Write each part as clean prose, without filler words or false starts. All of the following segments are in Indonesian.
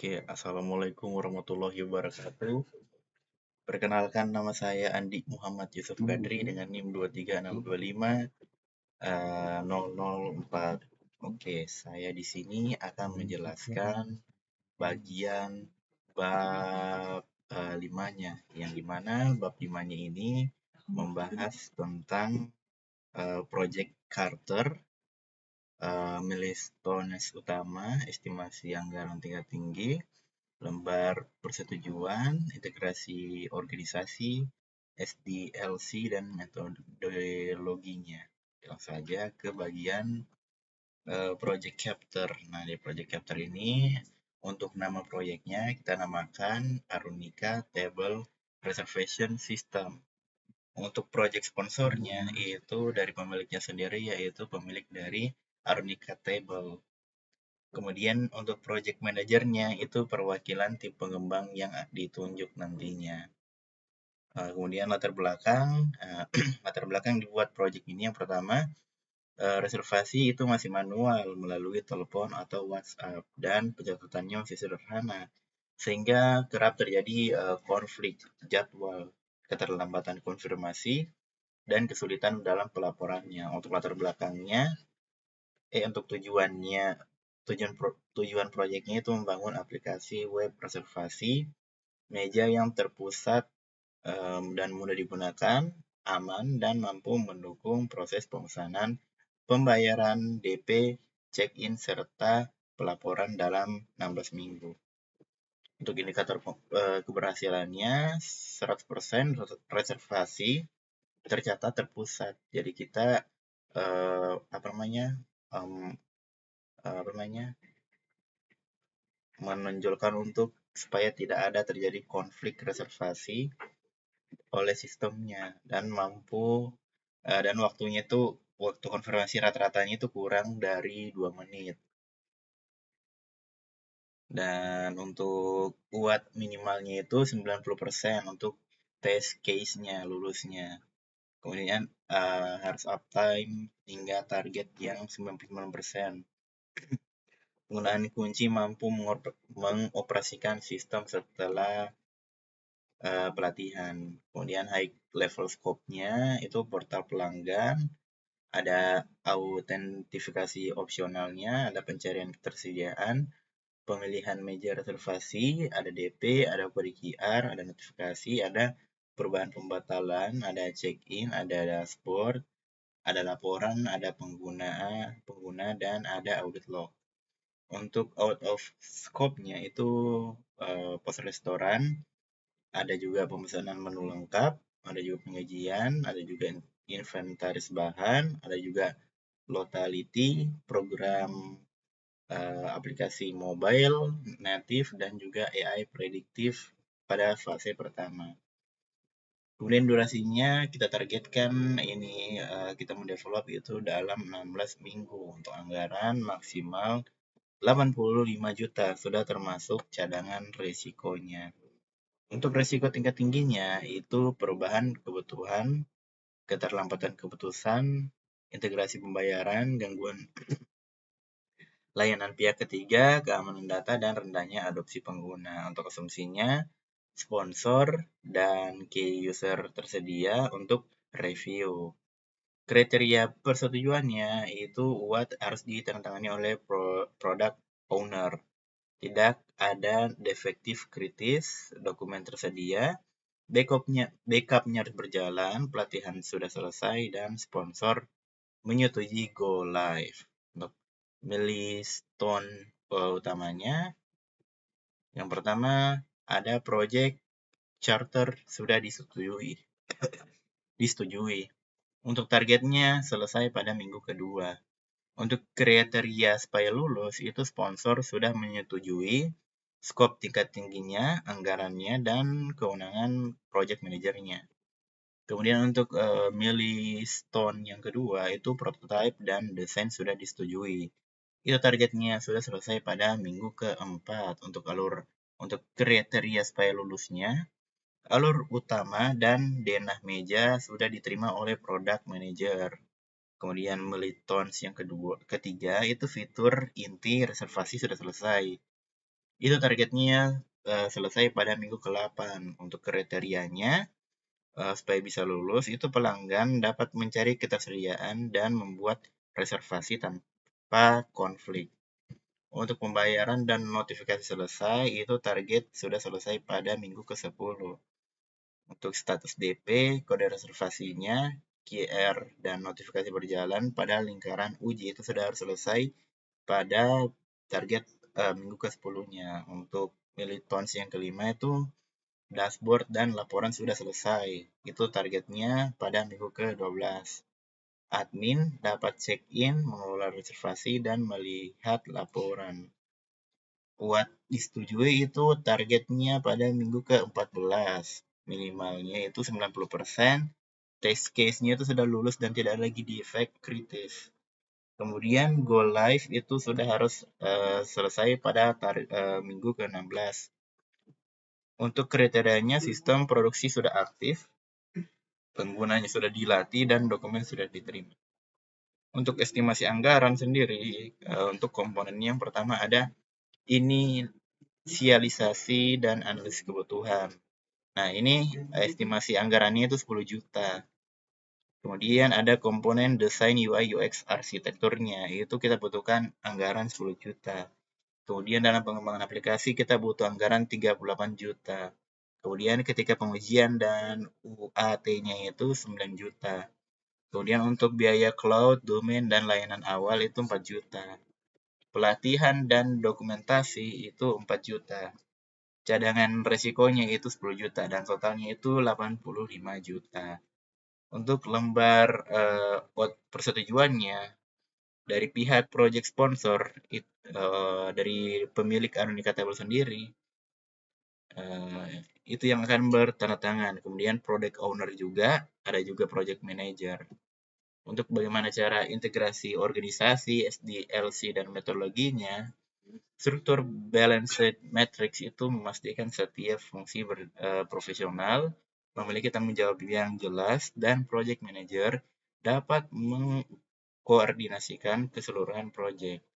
Oke, Assalamualaikum warahmatullahi wabarakatuh. Perkenalkan, nama saya Andi Muhammad Yusuf Kadri dengan NIM 23625 004. Oke, saya di sini akan menjelaskan bagian bab 5-nya, yang dimana bab 5-nya ini membahas tentang Project Carter, milestones utama, estimasi anggaran tingkat tinggi, lembar persetujuan, integrasi organisasi, SDLC, dan metodologinya. Langsung saja ke bagian Project Capture. Nah, di Project Capture ini, untuk nama proyeknya kita namakan Arunika Table Reservation System. Untuk project sponsornya itu dari pemiliknya sendiri, yaitu pemilik dari Arunika Table. Kemudian untuk project manajernya itu perwakilan tim pengembang yang ditunjuk nantinya. Kemudian latar belakang dibuat project ini yang pertama, reservasi itu masih manual melalui telepon atau WhatsApp dan pencatatannya masih sederhana, sehingga kerap terjadi konflik jadwal, keterlambatan konfirmasi, dan kesulitan dalam pelaporannya. Untuk latar belakangnya, untuk tujuan proyeknya itu membangun aplikasi web reservasi meja yang terpusat dan mudah digunakan, aman, dan mampu mendukung proses pemesanan, pembayaran DP, check-in, serta pelaporan dalam 16 minggu. Untuk indikator keberhasilannya, 100% reservasi tercatat terpusat. Jadi kita eh, apa namanya em, apa namanya menonjolkan untuk supaya tidak ada terjadi konflik reservasi oleh sistemnya dan dan waktu konfirmasi rata-ratanya itu kurang dari 2 menit. Dan untuk kuat minimalnya itu 90% untuk test case-nya lulusnya. Kemudian harus uptime hingga target yang 99%. Penggunaan kunci mampu mengoperasikan sistem setelah pelatihan. Kemudian high level scope-nya itu portal pelanggan, ada autentifikasi opsionalnya, ada pencarian ketersediaan, pemilihan meja reservasi, ada DP, ada kode QR, ada notifikasi, ada perubahan pembatalan, ada check-in, ada dashboard, ada laporan, ada pengguna, dan ada audit log. Untuk out of scope-nya itu pos restoran, ada juga pemesanan menu lengkap, ada juga pengajian, ada juga inventaris bahan, ada juga lotality, program aplikasi mobile, native, dan juga AI prediktif pada fase pertama. Kemudian durasinya kita targetkan ini kita mendevelop itu dalam 16 minggu untuk anggaran maksimal 85 juta, sudah termasuk cadangan risikonya. Untuk risiko tingkat tingginya itu perubahan kebutuhan, keterlambatan keputusan, integrasi pembayaran, gangguan layanan pihak ketiga, keamanan data, dan rendahnya adopsi pengguna. Untuk asumsinya, sponsor dan key user tersedia untuk review. Kriteria persetujuannya itu harus ditandatangani oleh product owner. Tidak ada defektif kritis, dokumen tersedia, backupnya harus berjalan, pelatihan sudah selesai, dan sponsor menyetujui go live. Untuk milestone utamanya, yang pertama ada project charter sudah disetujui. Untuk targetnya selesai pada minggu kedua. Untuk kriteria supaya lulus itu sponsor sudah menyetujui skop tingkat tingginya, anggarannya, dan kewenangan project manajernya. Kemudian untuk milestone yang kedua itu prototype dan desain sudah disetujui. Itu targetnya sudah selesai pada minggu keempat. Untuk kriteria supaya lulusnya, alur utama dan denah meja sudah diterima oleh product manager. Kemudian milestone yang ketiga itu fitur inti reservasi sudah selesai. Itu targetnya selesai pada minggu ke-8. Untuk kriterianya, supaya bisa lulus, itu pelanggan dapat mencari ketersediaan dan membuat reservasi tanpa konflik. Untuk pembayaran dan notifikasi selesai, itu target sudah selesai pada minggu ke-10. Untuk status DP, kode reservasinya, QR, dan notifikasi berjalan pada lingkaran uji itu sudah harus selesai pada target minggu ke-10-nya. Untuk militons yang kelima itu dashboard dan laporan sudah selesai. Itu targetnya pada minggu ke-12. Admin dapat check-in, mengelola reservasi, dan melihat laporan. Buat disetujui itu targetnya pada minggu ke-14. Minimalnya itu 90%. Test case-nya itu sudah lulus dan tidak lagi defect kritis. Kemudian go live itu sudah harus selesai pada minggu ke-16. Untuk kriterianya sistem produksi sudah aktif, penggunanya sudah dilatih, dan dokumen sudah diterima. Untuk estimasi anggaran sendiri, untuk komponen yang pertama ada inisialisasi dan analisis kebutuhan. Nah, ini estimasi anggarannya itu 10 juta. Kemudian ada komponen desain UI UX arsitekturnya, itu kita butuhkan anggaran 10 juta. Kemudian dalam pengembangan aplikasi kita butuh anggaran 38 juta. Kemudian ketika pengujian dan UAT-nya itu 9 juta. Kemudian untuk biaya cloud, domain, dan layanan awal itu 4 juta. Pelatihan dan dokumentasi itu 4 juta. Cadangan resikonya itu 10 juta dan totalnya itu 85 juta. Untuk lembar persetujuannya dari pihak project sponsor dari pemilik Unikatable sendiri, itu yang akan bertanda tangan. Kemudian product owner juga, ada juga project manager. Untuk bagaimana cara integrasi organisasi, SDLC, dan metodologinya, struktur balanced matrix itu memastikan setiap fungsi profesional memiliki tanggung jawab yang jelas dan project manager dapat mengkoordinasikan keseluruhan project.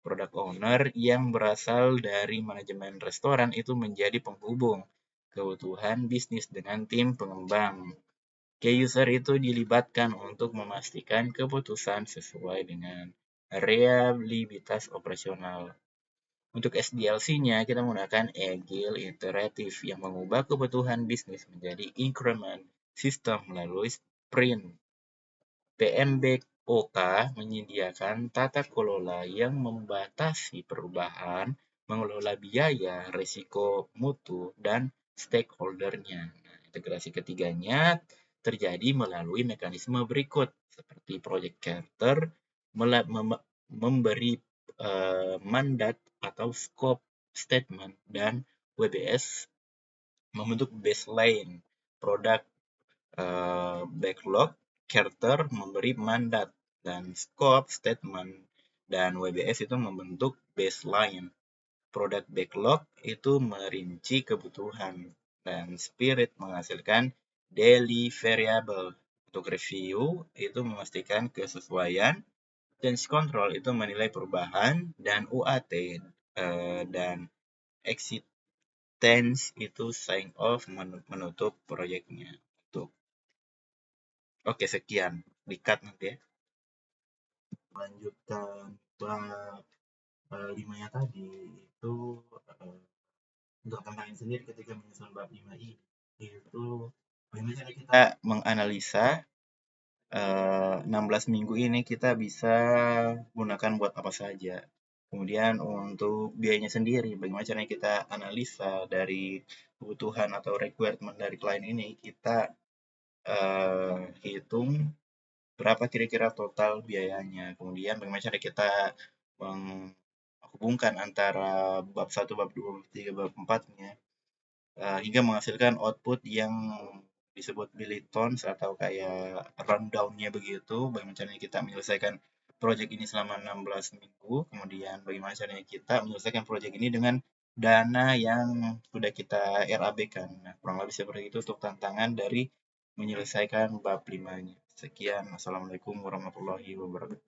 Product owner yang berasal dari manajemen restoran itu menjadi penghubung kebutuhan bisnis dengan tim pengembang. Key user itu dilibatkan untuk memastikan keputusan sesuai dengan reliabilitas operasional. Untuk SDLC-nya, kita menggunakan Agile Iteratif yang mengubah kebutuhan bisnis menjadi increment sistem melalui sprint. PMBOK menyediakan tata kelola yang membatasi perubahan, mengelola biaya, risiko mutu, dan stakeholder-nya. Nah, integrasi ketiganya terjadi melalui mekanisme berikut, seperti Project Charter, memberi mandat atau scope statement, dan WBS membentuk baseline produk backlog. Charter memberi mandat dan scope statement, dan WBS itu membentuk baseline. Product backlog itu merinci kebutuhan, dan spirit menghasilkan daily variable. Untuk review itu memastikan kesesuaian, change control itu menilai perubahan, dan UAT dan acceptance itu sign off menutup proyeknya. Oke, sekian. Di-cut nanti ya. Lanjutkan bab 5-nya tadi, itu untuk tantangan sendiri ketika menyusun bab 5 ini, itu bagaimana cara kita menganalisa 16 minggu ini kita bisa gunakan buat apa saja. Kemudian untuk biayanya sendiri, bagaimana caranya kita analisa dari kebutuhan atau requirement dari klien ini, kita hitung berapa kira-kira total biayanya. Kemudian bagaimana cara kita menghubungkan antara bab 1, bab 2, bab 3, bab 4-nya hingga menghasilkan output yang disebut militons atau kayak rundown-nya begitu. Bagaimana caranya kita menyelesaikan project ini selama 16 minggu. Kemudian bagaimana caranya kita menyelesaikan project ini dengan dana yang sudah kita RAB-kan. Nah, kurang lebih seperti itu untuk tantangan dari menyelesaikan bab 5-nya. Sekian. Assalamualaikum warahmatullahi wabarakatuh.